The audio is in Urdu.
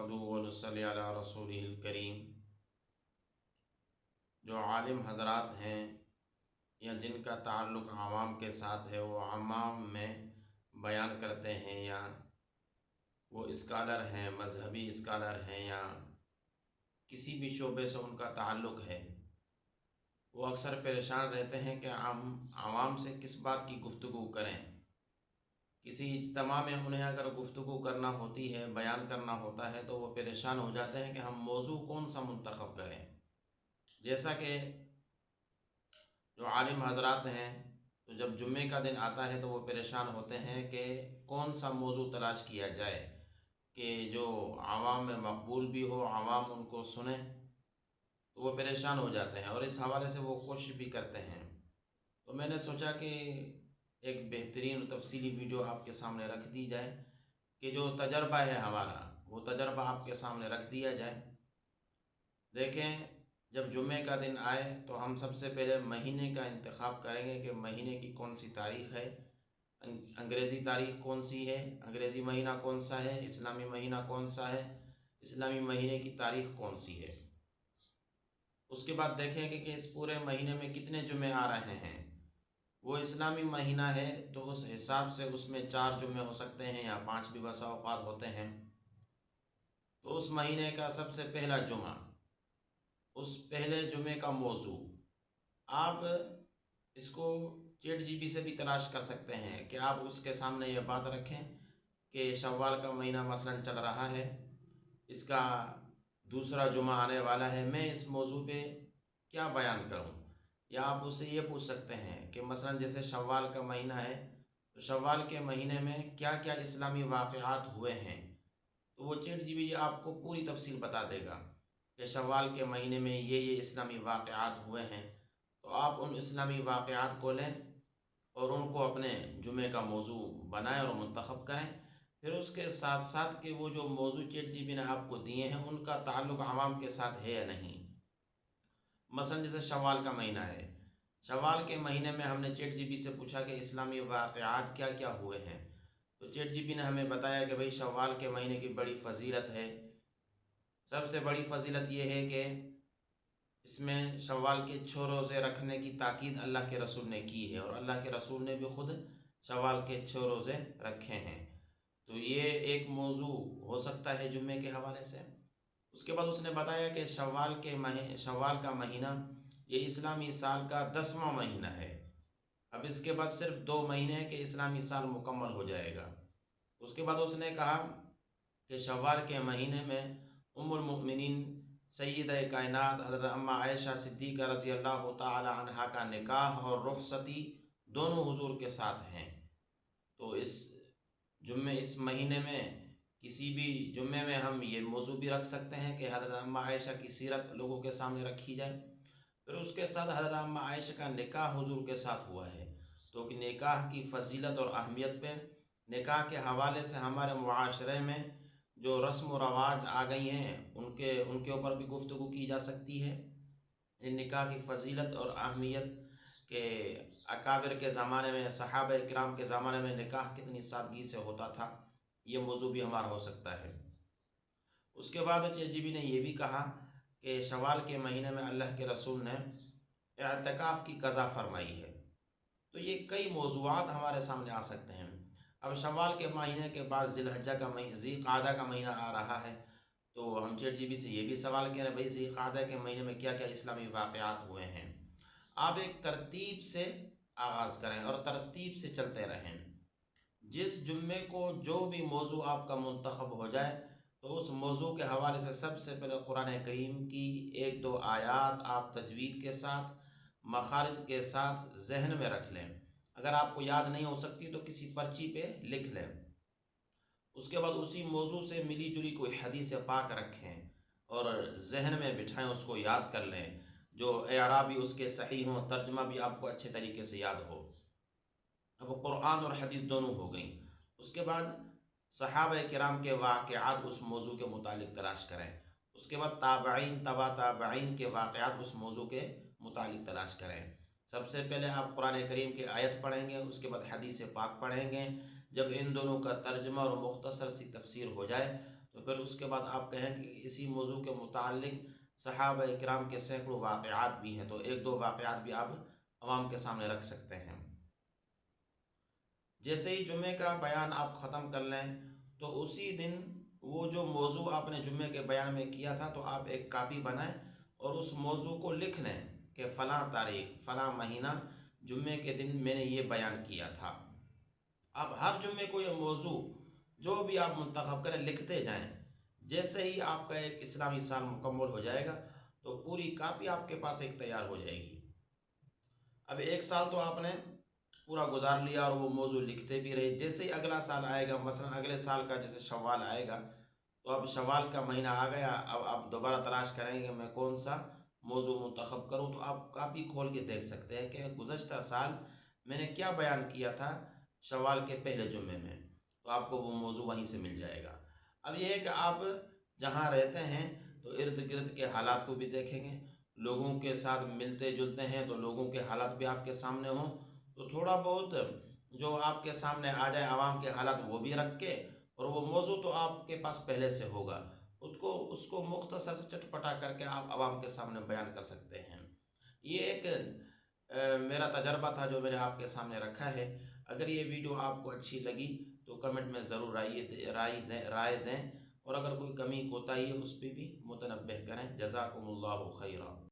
نحمدہ و نصلی علی رسولہ الکریم۔ جو عالم حضرات ہیں یا جن کا تعلق عوام کے ساتھ ہے، وہ عوام میں بیان کرتے ہیں، یا وہ اسکالر ہیں، مذہبی اسکالر ہیں، یا کسی بھی شعبے سے ان کا تعلق ہے، وہ اکثر پریشان رہتے ہیں کہ ہم عوام سے کس بات کی گفتگو کریں۔ کسی اجتماع میں انہیں اگر گفتگو کرنا ہوتی ہے، بیان کرنا ہوتا ہے، تو وہ پریشان ہو جاتے ہیں کہ ہم موضوع کون سا منتخب کریں۔ جیسا کہ جو عالم حضرات ہیں، تو جب جمعے کا دن آتا ہے تو وہ پریشان ہوتے ہیں کہ کون سا موضوع تلاش کیا جائے کہ جو عوام میں مقبول بھی ہو، عوام ان کو سنیں، تو وہ پریشان ہو جاتے ہیں، اور اس حوالے سے وہ کوشش بھی کرتے ہیں۔ تو میں نے سوچا کہ ایک بہترین تفصیلی ویڈیو آپ کے سامنے رکھ دی جائے کہ جو تجربہ ہے ہمارا، وہ تجربہ آپ کے سامنے رکھ دیا جائے۔ دیکھیں، جب جمعے کا دن آئے تو ہم سب سے پہلے مہینے کا انتخاب کریں گے کہ مہینے کی کون سی تاریخ ہے، انگریزی تاریخ کون سی ہے، انگریزی مہینہ کون سا ہے، اسلامی مہینہ کون سا ہے، اسلامی مہینے کی تاریخ کون سی ہے۔ اس کے بعد دیکھیں گے کہ اس پورے مہینے میں کتنے جمعے آ رہے ہیں۔ وہ اسلامی مہینہ ہے تو اس حساب سے اس میں 4 جمعے ہو سکتے ہیں یا 5 بھی بسا اوقات ہوتے ہیں۔ تو اس مہینے کا سب سے پہلا جمعہ، اس پہلے جمعے کا موضوع آپ اس کو چیٹ جی پی سے بھی تلاش کر سکتے ہیں کہ آپ اس کے سامنے یہ بات رکھیں کہ شوال کا مہینہ مثلاً چل رہا ہے، اس کا دوسرا جمعہ آنے والا ہے، میں اس موضوع پہ کیا بیان کروں۔ یا آپ اس سے یہ پوچھ سکتے ہیں کہ مثلاً جیسے شوال کا مہینہ ہے، تو شوال کے مہینے میں کیا کیا اسلامی واقعات ہوئے ہیں، تو وہ چیٹ جی پی آپ کو پوری تفصیل بتا دے گا کہ شوال کے مہینے میں یہ اسلامی واقعات ہوئے ہیں۔ تو آپ ان اسلامی واقعات کو لیں اور ان کو اپنے جمعے کا موضوع بنائیں اور منتخب کریں۔ پھر اس کے ساتھ ساتھ کہ وہ جو موضوع چیٹ جی پی نے آپ کو دیے ہیں ان کا تعلق عوام کے ساتھ ہے یا نہیں۔ مثلاً جیسے شوال کا مہینہ ہے، شوال کے مہینے میں ہم نے چیٹ جی پی سے پوچھا کہ اسلامی واقعات کیا کیا ہوئے ہیں، تو چیٹ جی پی نے ہمیں بتایا کہ بھئی شوال کے مہینے کی بڑی فضیلت ہے۔ سب سے بڑی فضیلت یہ ہے کہ اس میں شوال کے 6 روزے رکھنے کی تاکید اللہ کے رسول نے کی ہے، اور اللہ کے رسول نے بھی خود شوال کے 6 روزے رکھے ہیں۔ تو یہ ایک موضوع ہو سکتا ہے جمعے کے حوالے سے۔ اس کے بعد اس نے بتایا کہ شوال کا مہینہ یہ اسلامی سال کا 10واں مہینہ ہے۔ اب اس کے بعد صرف 2 مہینے کے اسلامی سال مکمل ہو جائے گا۔ اس کے بعد اس نے کہا کہ شوال کے مہینے میں ام المؤمنین سیدہ کائنات حضرت اماں عائشہ صدیقہ رضی اللہ تعالی عنہا کا نکاح اور رخصتی دونوں حضور کے ساتھ ہیں۔ تو اس مہینے میں کسی بھی جمعے میں ہم یہ موضوع بھی رکھ سکتے ہیں کہ حضرت اماں عائشہ کی سیرت لوگوں کے سامنے رکھی جائے۔ پھر اس کے ساتھ حضرت اماں عائشہ کا نکاح حضور کے ساتھ ہوا ہے، تو نکاح کی فضیلت اور اہمیت پہ، نکاح کے حوالے سے ہمارے معاشرے میں جو رسم و رواج آ گئی ہیں ان کے اوپر بھی گفتگو کی جا سکتی ہے۔ ان نکاح کی فضیلت اور اہمیت کہ اکابر کے زمانے میں، صحابہ کرام کے زمانے میں نکاح کتنی سادگی سے ہوتا تھا، یہ موضوع بھی ہمارا ہو سکتا ہے۔ اس کے بعد چیٹ جی پی نے یہ بھی کہا کہ شوال کے مہینے میں اللہ کے رسول نے اعتکاف کی قضا فرمائی ہے۔ تو یہ کئی موضوعات ہمارے سامنے آ سکتے ہیں۔ اب شوال کے مہینے کے بعد ذی قعدہ کا مہینہ آ رہا ہے، تو ہم چیٹ جی پی سے یہ بھی سوال کر رہے ہیں بھائی ذی قعدہ کے مہینے میں کیا کیا اسلامی واقعات ہوئے ہیں۔ آپ ایک ترتیب سے آغاز کریں اور ترتیب سے چلتے رہیں۔ جس جمعے کو جو بھی موضوع آپ کا منتخب ہو جائے، تو اس موضوع کے حوالے سے سب سے پہلے قرآن کریم کی 1-2 آیات آپ تجوید کے ساتھ، مخارج کے ساتھ ذہن میں رکھ لیں۔ اگر آپ کو یاد نہیں ہو سکتی تو کسی پرچی پہ لکھ لیں۔ اس کے بعد اسی موضوع سے ملی جلی کوئی حدیث پاک رکھیں اور ذہن میں بٹھائیں، اس کو یاد کر لیں، جو اعراب بھی اس کے صحیح ہوں، ترجمہ بھی آپ کو اچھے طریقے سے یاد ہو۔ اب قرآن اور حدیث دونوں ہو گئیں۔ اس کے بعد صحابہ کرام کے واقعات اس موضوع کے متعلق تلاش کریں۔ اس کے بعد تابعین، تبع تابعین کے واقعات اس موضوع کے متعلق تلاش کریں۔ سب سے پہلے آپ قرآن کریم کی آیت پڑھیں گے، اس کے بعد حدیث پاک پڑھیں گے۔ جب ان دونوں کا ترجمہ اور مختصر سی تفسیر ہو جائے تو تو پھر اس کے بعد آپ کہیں کہ اسی موضوع کے متعلق صحابہ اکرام کے سینکڑوں واقعات بھی ہیں، تو ایک دو واقعات بھی آپ عوام کے سامنے رکھ سکتے ہیں۔ جیسے ہی جمعے کا بیان آپ ختم کر لیں تو اسی دن وہ جو موضوع آپ نے جمعے کے بیان میں کیا تھا تو آپ ایک کاپی بنائیں اور اس موضوع کو لکھ لیں کہ فلاں تاریخ فلاں مہینہ جمعے کے دن میں نے یہ بیان کیا تھا۔ اب ہر جمعے کو یہ موضوع جو بھی آپ منتخب کریں لکھتے جائیں۔ جیسے ہی آپ کا ایک اسلامی سال مکمل ہو جائے گا تو پوری کاپی آپ کے پاس ایک تیار ہو جائے گی۔ اب ایک سال تو آپ نے پورا گزار لیا اور وہ موضوع لکھتے بھی رہے، جیسے ہی اگلا سال آئے گا، مثلا اگلے سال کا جیسے شوال آئے گا تو اب شوال کا مہینہ آ گیا، اب آپ دوبارہ تلاش کریں گے میں کون سا موضوع منتخب کروں، تو آپ کاپی کھول کے دیکھ سکتے ہیں کہ گزشتہ سال میں نے کیا بیان کیا تھا شوال کے پہلے جمعے میں، تو آپ کو وہ موضوع وہیں سے مل جائے گا۔ اب یہ ہے کہ آپ جہاں رہتے ہیں تو ارد گرد کے حالات کو بھی دیکھیں گے، لوگوں کے ساتھ ملتے جلتے ہیں تو لوگوں کے حالات بھی آپ کے سامنے ہوں، تو تھوڑا بہت جو آپ کے سامنے آ جائے عوام کے حالات وہ بھی رکھ کے، اور وہ موضوع تو آپ کے پاس پہلے سے ہوگا، اس کو مختصر سے چٹپٹا کر کے آپ عوام کے سامنے بیان کر سکتے ہیں۔ یہ ایک میرا تجربہ تھا جو میں نے آپ کے سامنے رکھا ہے۔ اگر یہ ویڈیو آپ کو اچھی لگی تو کمنٹ میں ضرور رائے دیں، اور اگر کوئی کمی کوتاہی ہے اس پہ بھی متنبہ کریں۔ جزاکم اللہ خیرا۔